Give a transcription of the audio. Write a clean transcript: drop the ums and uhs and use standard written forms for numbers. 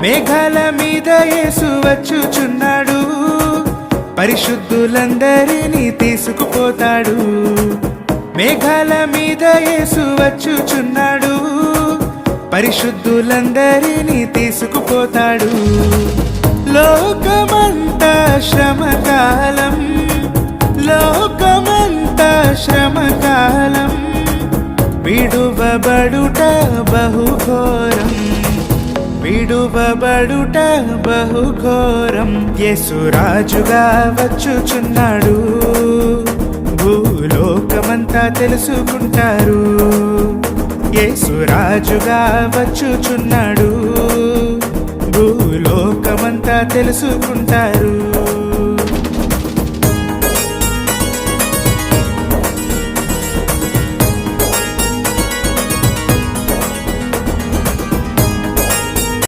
మేఘాల మీద యేసు వచ్చుచున్నాడు, పరిశుద్ధులందరినీ తీసుకుపోతాడు. మేఘాల మీద యేసు వచ్చుచున్నాడు, పరిశుద్ధులందరినీ తీసుకుపోతాడు. లోకమంతా శ్రమకాలం, లోకమంతా శ్రమకాలం, విడువబడుట బహుఘోరం, విడువబడుట బహుఘోరం. యేసురాజుగా వచ్చుచున్నాడు, భూలోకమంతా తెలుసుకుంటారు. యేసురాజుగా వచ్చుచున్నాడు, భూలోకమంతా తెలుసుకుంటారు.